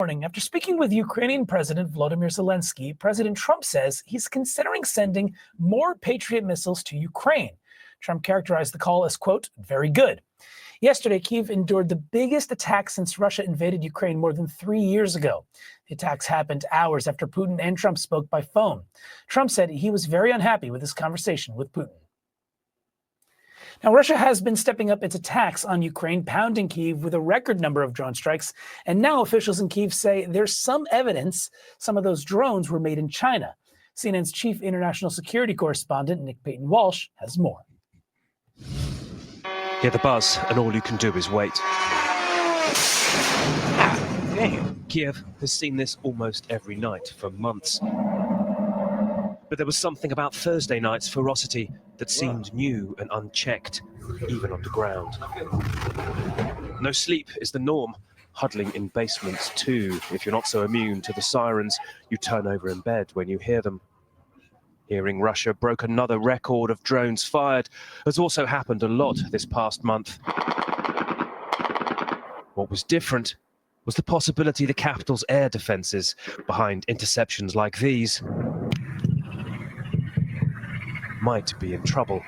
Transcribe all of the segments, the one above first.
Morning. After speaking with Ukrainian President Volodymyr Zelensky, President Trump says he's considering sending more Patriot missiles to Ukraine. Trump characterized the call as, quote, very good. Yesterday, Kyiv endured the biggest attack since Russia invaded Ukraine more than 3 years ago. The attacks happened hours after Putin and Trump spoke by phone. Trump said he was very unhappy with his conversation with Putin. Now, Russia has been stepping up its attacks on Ukraine, pounding Kyiv with a record number of drone strikes. And now officials in Kyiv say there's some evidence some of those drones were made in China. CNN's chief international security correspondent, Nick Payton-Walsh, has more. Hear the buzz, and all you can do is wait. Damn. Kiev has seen this almost every night for months. But there was something about Thursday night's ferocity that seemed new and unchecked, even underground. No sleep is the norm, huddling in basements too. If you're not so immune to the sirens, you turn over in bed when you hear them. Hearing Russia broke another record of drones fired has also happened a lot this past month. What was different was the possibility the capital's air defenses behind interceptions like these might be in trouble.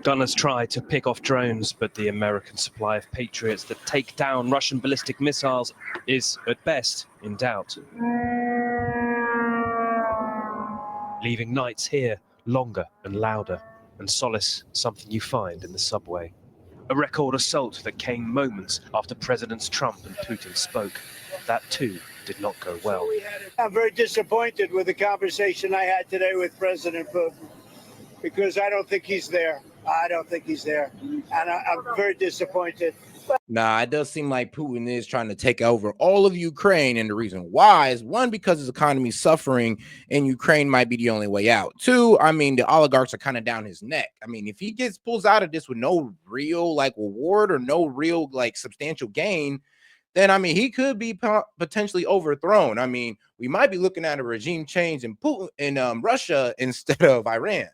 Gunners tried to pick off drones, but the American supply of Patriots that take down Russian ballistic missiles is, at best, in doubt. Leaving nights here longer and louder, and solace something you find in the subway. A record assault that came moments after Presidents Trump and Putin spoke. That too did not go well. I'm very disappointed with the conversation I had today with President Putin, because I don't think he's there. I don't think he's there. And I'm very disappointed. Nah, it does seem like Putin is trying to take over all of Ukraine. And the reason why is, one, because his economy is suffering and Ukraine might be the only way out. Two, I mean, the oligarchs are kind of down his neck. I mean, if he pulls out of this with no real reward or no real substantial gain, then, I mean, he could be potentially overthrown. I mean, we might be looking at a regime change in Russia instead of Iran.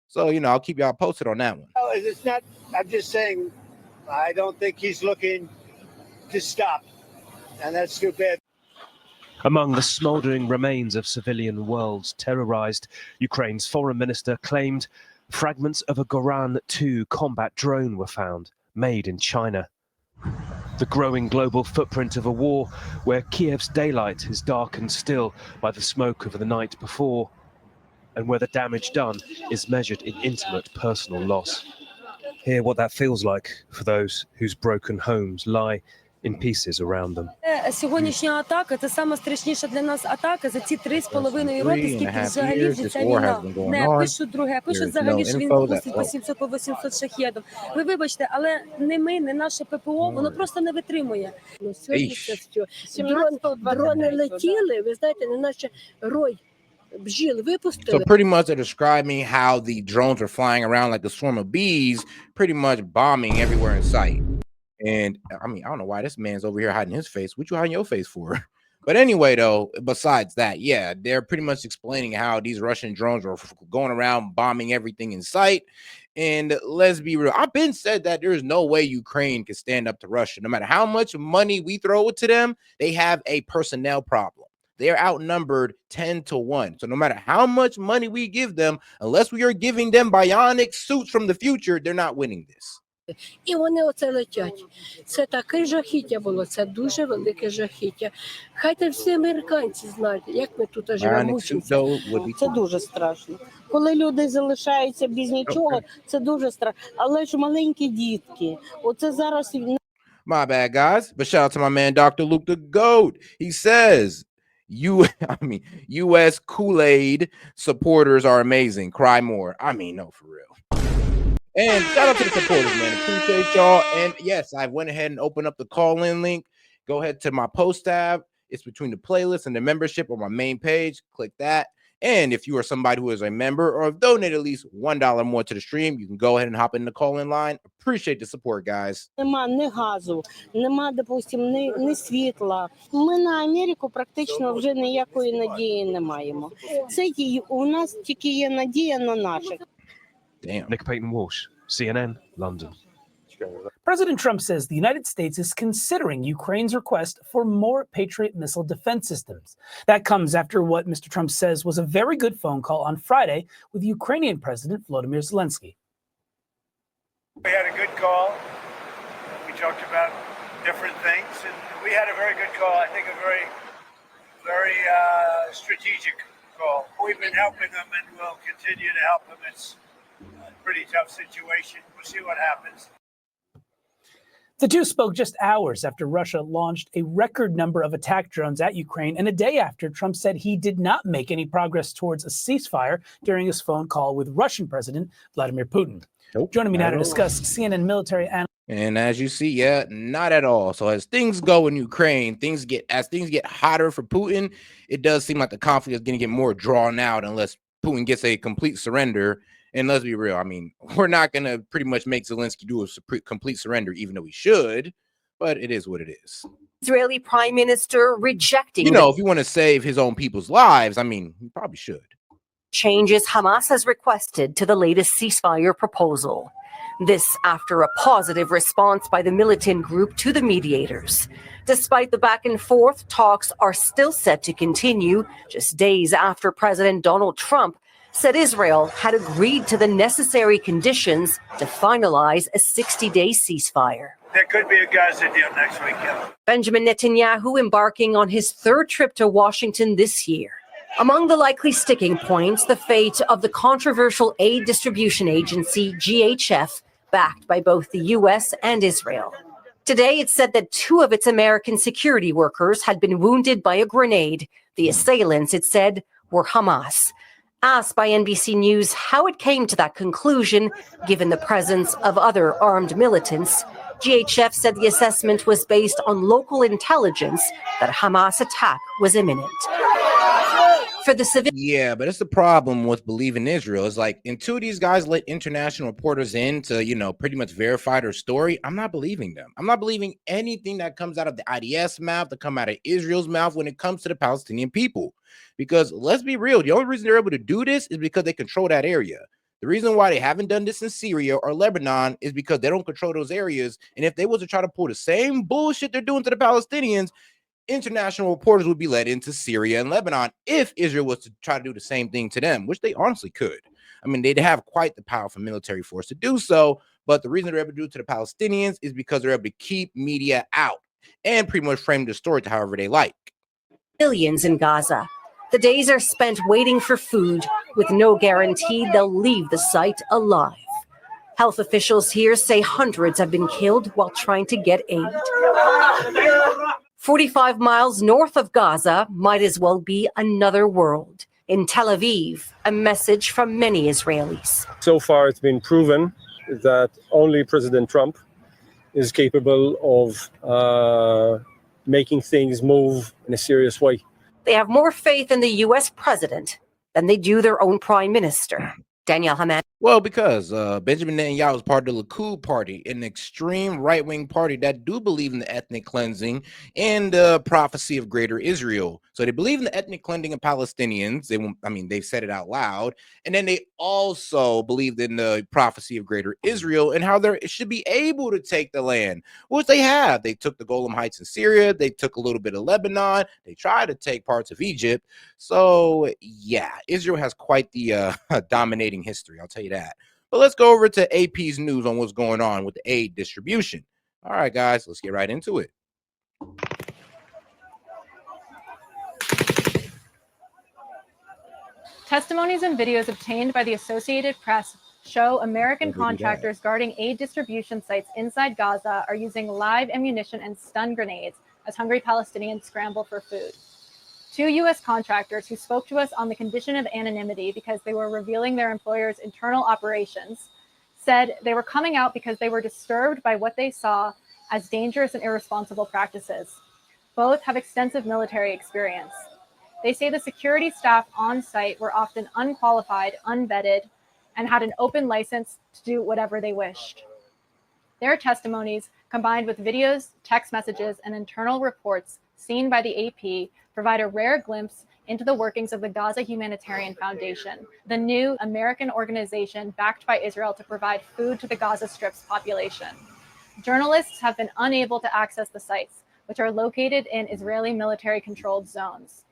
So, I'll keep y'all posted on that one. Oh, it's not, I'm just saying, I don't think he's looking to stop. And that's too bad. Among the smoldering remains of civilian worlds terrorized, Ukraine's foreign minister claimed fragments of a Goran 2 combat drone were found, made in China. The growing global footprint of a war where Kiev's daylight is darkened still by the smoke of the night before, and where the damage done is measured in intimate personal loss. Hear what that feels like for those whose broken homes lie in pieces around them. Сьогоднішня атака – це сама страшніша для нас атака за ці 3,5 роки, скільки взагалі ця війна. Не пишуть друге, пишуть взагалі, що він допустить по 700, по 800 шахедів. Ви вибачте, але не ми, не наше ППО, воно просто не витримує. Сьогодні це все. Дрони летіли, ви знаєте, не наче рой. So pretty much they're describing how the drones are flying around like a swarm of bees, pretty much bombing everywhere in sight. And I mean, I don't know why this man's over here hiding his face. What you hiding your face for? But anyway, though, besides that, yeah, they're pretty much explaining how these Russian drones are going around bombing everything in sight. And let's be real, I've been said that there is no way Ukraine can stand up to Russia. No matter how much money we throw to them, they have a personnel problem. They're outnumbered 10-1. So no matter how much money we give them, unless we are giving them bionic suits from the future, they're not winning this. І вони оце летять. Це таке жахіття було, це дуже велике жахіття. Хай всі американці знають, як ми тут живемо. Це дуже страшно. Коли люди залишаються без нічого, це дуже страшно. Але ж маленькі дітки, оце зараз... My bad, guys. But shout out to my man, Dr. Luke the GOAT. He says, U.S. Kool-Aid supporters are amazing. Cry more. I mean, no, for real. And shout out to the supporters, man. Appreciate y'all. And yes, I went ahead and opened up the call-in link. Go ahead to my post tab. It's between the playlist and the membership on my main page. Click that. And if you are somebody who is a member or have donated at least $1 more to the stream, you can go ahead and hop in the call-in line. Appreciate the support, guys. Нема ні газу, нема, допустим, ні світла. Ми на Америку практично вже ніякої надії не маємо. Це у нас тільки є надія на наших. Damn. Nick Payton-Walsh, CNN, London. President Trump says the United States is considering Ukraine's request for more Patriot missile defense systems. That comes after what Mr. Trump says was a very good phone call on Friday with Ukrainian President Volodymyr Zelensky. We had a good call. We talked about different things, and we had a very good call. I think a very strategic call. We've been helping them and we'll continue to help them. It's a pretty tough situation. We'll see what happens. The two spoke just hours after Russia launched a record number of attack drones at Ukraine, and a day after Trump said he did not make any progress towards a ceasefire during his phone call with Russian President Vladimir Putin. Nope, Joining me now to discuss CNN military analyst. And as you see, yeah, not at all. So as things go in Ukraine, things get hotter for Putin. It does seem like the conflict is going to get more drawn out unless Putin gets a complete surrender. And let's be real. I mean, we're not going to pretty much make Zelensky do a complete surrender, even though he should. But it is what it is. Israeli Prime Minister rejecting, if you want to save his own people's lives, I mean, he probably should. Changes Hamas has requested to the latest ceasefire proposal. This after a positive response by the militant group to the mediators. Despite the back and forth, talks are still set to continue just days after President Donald Trump said Israel had agreed to the necessary conditions to finalize a 60-day ceasefire. There could be a Gaza deal next week. Benjamin Netanyahu embarking on his third trip to Washington this year. Among the likely sticking points, the fate of the controversial aid distribution agency, GHF, backed by both the U.S. and Israel. Today, it said that 2 of its American security workers had been wounded by a grenade. The assailants, it said, were Hamas. Asked by NBC News how it came to that conclusion, given the presence of other armed militants, GHF said the assessment was based on local intelligence that a Hamas attack was imminent. For the civil, yeah, but it's the problem with believing Israel. It's like until these guys let international reporters in to, pretty much verify their story, I'm not believing them. I'm not believing anything that comes out of the IDF's mouth, that come out of Israel's mouth when it comes to the Palestinian people. Because let's be real, the only reason they're able to do this is because they control that area. The reason why they haven't done this in Syria or Lebanon is because they don't control those areas. And if they was to try to pull the same bullshit they're doing to the Palestinians, international reporters would be led into Syria and Lebanon if Israel was to try to do the same thing to them, which they honestly could. I mean, they'd have quite the powerful military force to do so. But the reason they're able to do it to the Palestinians is because they're able to keep media out and pretty much frame the story to however they like. Millions in Gaza. The days are spent waiting for food with no guarantee they'll leave the site alive. Health officials here say hundreds have been killed while trying to get aid. 45 miles north of Gaza might as well be another world. In Tel Aviv, a message from many Israelis. So far, it's been proven that only President Trump is capable of making things move in a serious way. They have more faith in the U.S. president than they do their own prime minister. Danielle Haman. Well, because Benjamin Netanyahu is part of the Likud party, an extreme right-wing party that do believe in the ethnic cleansing and the prophecy of greater Israel. So they believe in the ethnic cleansing of Palestinians. They've said it out loud. And then they also believed in the prophecy of greater Israel and how they should be able to take the land, which they have. They took the Golan Heights in Syria. They took a little bit of Lebanon. They tried to take parts of Egypt. So, yeah, Israel has quite the dominating history. I'll tell you that. But let's go over to AP's news on what's going on with the aid distribution. All right, guys, let's get right into it. Testimonies and videos obtained by the Associated Press show American contractors guarding aid distribution sites inside Gaza are using live ammunition and stun grenades as hungry Palestinians scramble for food. 2 U.S. contractors who spoke to us on the condition of anonymity because they were revealing their employer's internal operations said they were coming out because they were disturbed by what they saw as dangerous and irresponsible practices. Both have extensive military experience. They say the security staff on site were often unqualified, unvetted, and had an open license to do whatever they wished. Their testimonies, combined with videos, text messages, and internal reports seen by the AP, provide a rare glimpse into the workings of the Gaza Humanitarian Foundation, the new American organization backed by Israel to provide food to the Gaza Strip's population. journalists have been unable to access the sites, which are located in Israeli military-controlled zones.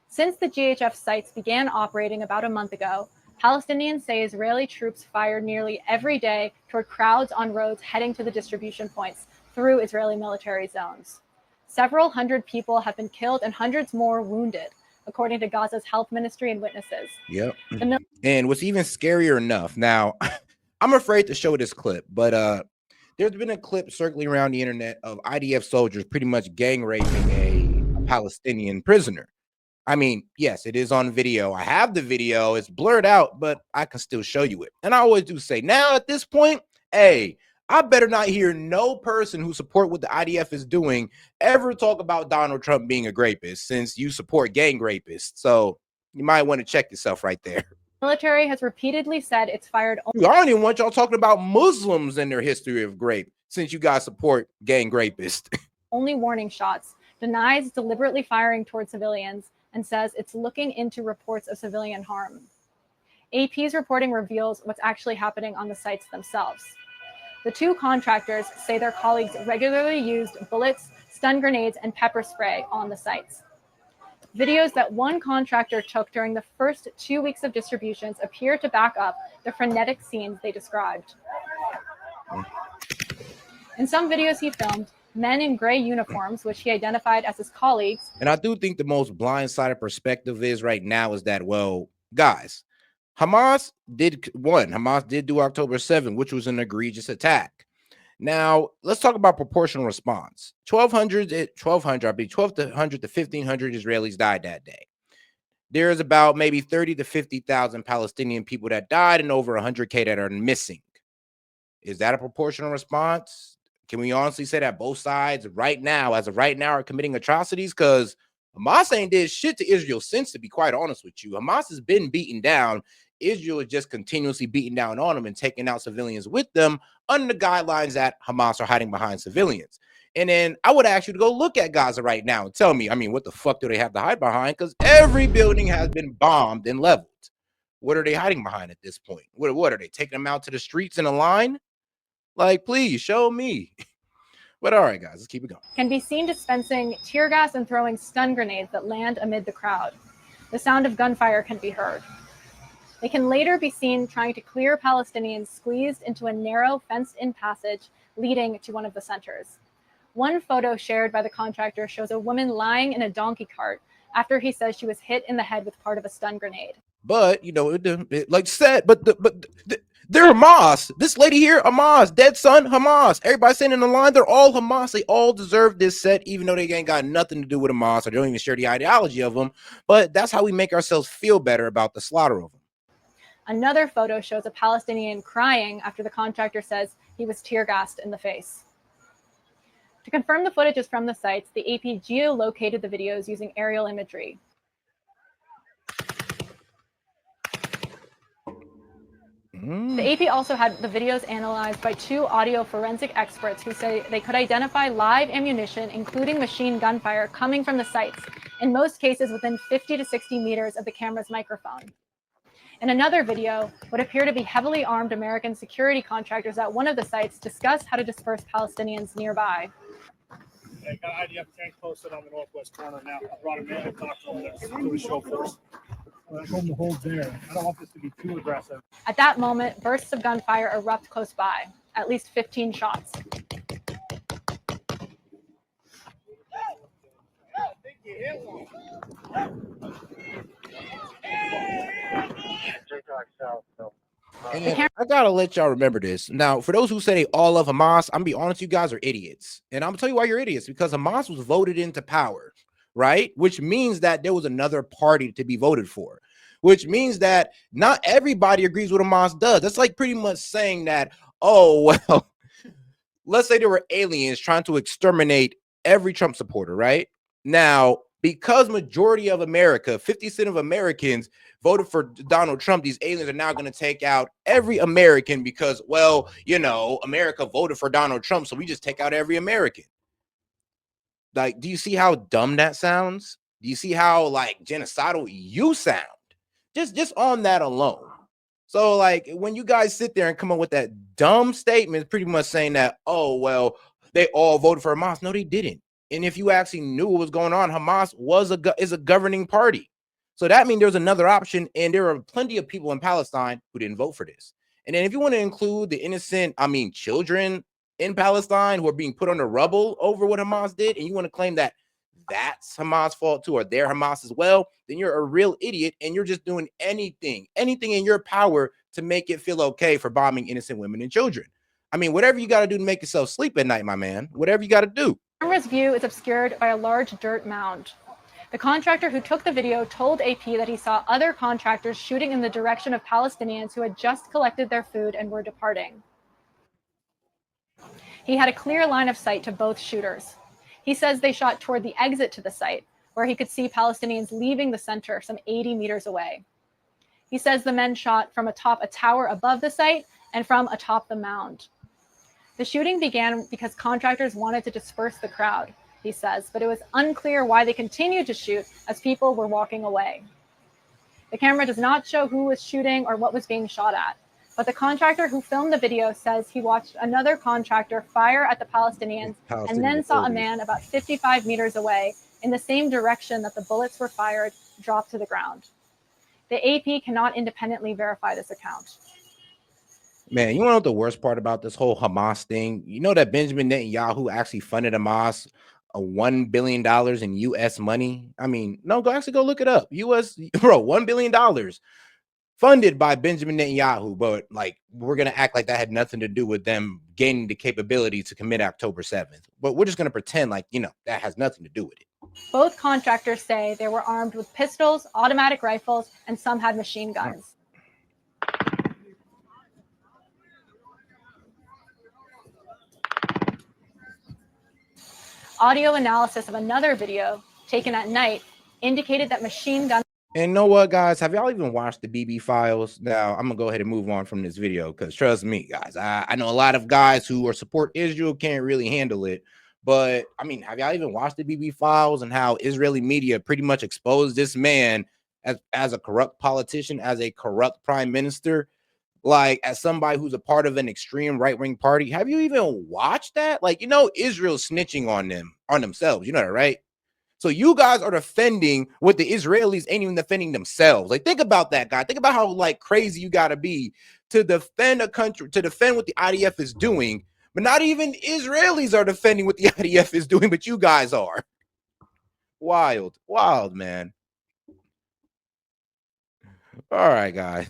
Since the GHF sites began operating about a month ago, Palestinians say Israeli troops fired nearly every day toward crowds on roads heading to the distribution points through Israeli military zones. Several hundred people have been killed and hundreds more wounded, according to Gaza's health ministry and witnesses. Yep. And what's even scarier enough, now, I'm afraid to show this clip, but there's been a clip circling around the internet of IDF soldiers pretty much gang raping a Palestinian prisoner. I mean, yes, it is on video. I have the video. It's blurred out, but I can still show you it. And I always do say, now at this point, hey, I better not hear no person who support what the IDF is doing ever talk about Donald Trump being a rapist, since you support gang rapists. So you might want to check yourself right there. Military has repeatedly said it's fired. I don't even want y'all talking about Muslims and their history of rape, since you guys support gang rapists. Only warning shots, denies deliberately firing towards civilians, and says it's looking into reports of civilian harm. AP's reporting reveals what's actually happening on the sites themselves. The two contractors say their colleagues regularly used bullets, stun grenades, and pepper spray on the sites. Videos that one contractor took during the first 2 weeks of distributions appear to back up the frenetic scenes they described. In some videos he filmed, men in gray uniforms, which he identified as his colleagues. And I do think the most blindsided perspective is right now is that, well, guys, Hamas did do October 7th, which was an egregious attack. Now, let's talk about proportional response. 1,200 to 1,500 Israelis died that day. There's about maybe 30 to 50,000 Palestinian people that died and over 100K that are missing. Is that a proportional response? Can we honestly say that both sides right now, as of right now, are committing atrocities? Because Hamas ain't did shit to Israel since, to be quite honest with you. Hamas has been beaten down. Israel is just continuously beating down on them and taking out civilians with them under the guidelines that Hamas are hiding behind civilians. And then I would ask you to go look at Gaza right now and tell me, I mean, what the fuck do they have to hide behind? Because every building has been bombed and leveled. What are they hiding behind at this point? What are they taking them out to the streets in a line? Like, please show me. But all right, guys, let's keep it going. Can be seen dispensing tear gas and throwing stun grenades that land amid the crowd. The sound of gunfire can be heard. They can later be seen trying to clear Palestinians squeezed into a narrow fenced-in passage leading to one of the centers. One photo shared by the contractor shows a woman lying in a donkey cart after he says she was hit in the head with part of a stun grenade. But, you know, like said, they're Hamas. This lady here, Hamas. Dead son, Hamas. Everybody saying in the line, they're all Hamas. They all deserve this set, even though they ain't got nothing to do with Hamas, or they don't even share the ideology of them. But that's how we make ourselves feel better about the slaughter of them. Another photo shows a Palestinian crying after the contractor says he was tear gassed in the face. To confirm the footage is from the sites, the AP geolocated the videos using aerial imagery. The AP also had the videos analyzed by two audio forensic experts who say they could identify live ammunition, including machine gunfire, coming from the sites, in most cases within 50 to 60 meters of the camera's microphone. In another video, what appear to be heavily armed American security contractors at one of the sites discuss how to disperse Palestinians nearby. I got IDF tank posted on the northwest corner now. I brought him in and talked to him. Let's do a show first. I'm going to hold there. I don't want this to be too aggressive. At that moment, bursts of gunfire erupt close by, at least 15 shots. And I gotta let y'all remember this. Now, for those who say they all love Hamas, I'm gonna be honest, you guys are idiots. And I'm gonna tell you why you're idiots, because Hamas was voted into power, right? Which means that there was another party to be voted for, which means that not everybody agrees with Hamas does. That's like pretty much saying that, oh, well, let's say there were aliens trying to exterminate every Trump supporter, right? Now, because majority of America, 50% of Americans voted for Donald Trump, these aliens are now going to take out every American because, well, you know, America voted for Donald Trump, so we just take out every American. Like, do you see how dumb that sounds? Do you see how, like, genocidal you sound? Just on that alone. So, like, when you guys sit there and come up with that dumb statement, pretty much saying that, oh, well, they all voted for Hamas. No, they didn't. And if you actually knew what was going on, Hamas is a governing party. So that means there's another option, and there are plenty of people in Palestine who didn't vote for this. And then if you want to include the innocent, children in Palestine who are being put on the rubble over what Hamas did, and you want to claim that that's Hamas' fault too, or they're Hamas as well, then you're a real idiot, and you're just doing anything in your power to make it feel okay for bombing innocent women and children. Whatever you got to do to make yourself sleep at night, my man, whatever you got to do. The camera's view is obscured by a large dirt mound. The contractor who took the video told AP that he saw other contractors shooting in the direction of Palestinians who had just collected their food and were departing. He had a clear line of sight to both shooters. He says they shot toward the exit to the site, where he could see Palestinians leaving the center some 80 meters away. He says the men shot from atop a tower above the site and from atop the mound. The shooting began because contractors wanted to disperse the crowd, he says, but it was unclear why they continued to shoot as people were walking away. The camera does not show who was shooting or what was being shot at, but the contractor who filmed the video says he watched another contractor fire at the Palestinians and then saw a man about 55 meters away in the same direction that the bullets were fired drop to the ground. The AP cannot independently verify this account. Man, you want to know what the worst part about this whole Hamas thing? You know that Benjamin Netanyahu actually funded Hamas $1 billion in U.S. money? No, go look it up. $1 billion funded by Benjamin Netanyahu, but like we're going to act like that had nothing to do with them gaining the capability to commit October 7th. But we're just going to pretend like, that has nothing to do with it. Both contractors say they were armed with pistols, automatic rifles, and some had machine guns. Audio analysis of another video taken at night indicated that machine guns. And you know what, guys? Have y'all even watched the BB files? Now, I'm going to go ahead and move on from this video because trust me, guys, I know a lot of guys who support Israel can't really handle it. But, have y'all even watched the BB files and how Israeli media pretty much exposed this man as a corrupt politician, as a corrupt prime minister, like as somebody who's a part of an extreme right-wing party? Have you even watched that? Like, Israel's snitching on themselves. You know that, right? So you guys are defending what the Israelis ain't even defending themselves. Like, think about that, guy. Think about how like crazy you got to be to defend a country, to defend what the IDF is doing. But not even Israelis are defending what the IDF is doing, but you guys are. Wild, man. All right, guys.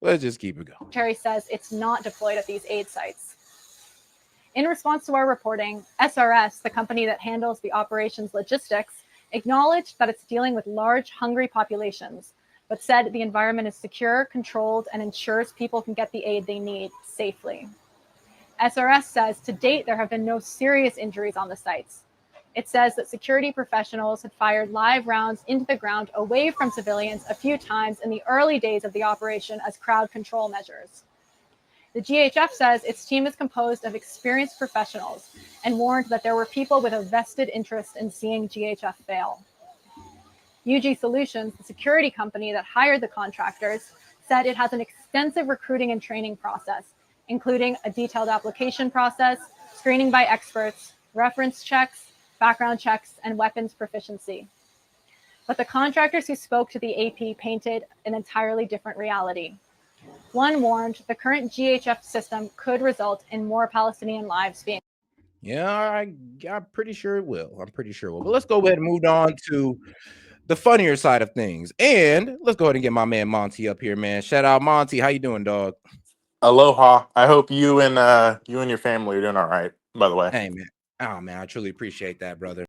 Let's just keep it going. Terry says it's not deployed at these aid sites. In response to our reporting, SRS, the company that handles the operations logistics, acknowledged that it's dealing with large, hungry populations, but said the environment is secure, controlled, and ensures people can get the aid they need safely. SRS says to date there have been no serious injuries on the sites. It says that security professionals had fired live rounds into the ground away from civilians a few times in the early days of the operation as crowd control measures. The GHF says its team is composed of experienced professionals and warned that there were people with a vested interest in seeing GHF fail. UG Solutions, the security company that hired the contractors, said it has an extensive recruiting and training process, including a detailed application process, screening by experts, reference checks, background checks, and weapons proficiency. But the contractors who spoke to the AP painted an entirely different reality. One warned the current GHF system could result in more Palestinian lives being. Yeah, I'm pretty sure it will. But let's go ahead and move on to the funnier side of things. And let's go ahead and get my man Monty up here, man. Shout out Monty. How you doing, dog? Aloha. I hope you and your family are doing all right, by the way. Hey, man. Oh, man, I truly appreciate that, brother.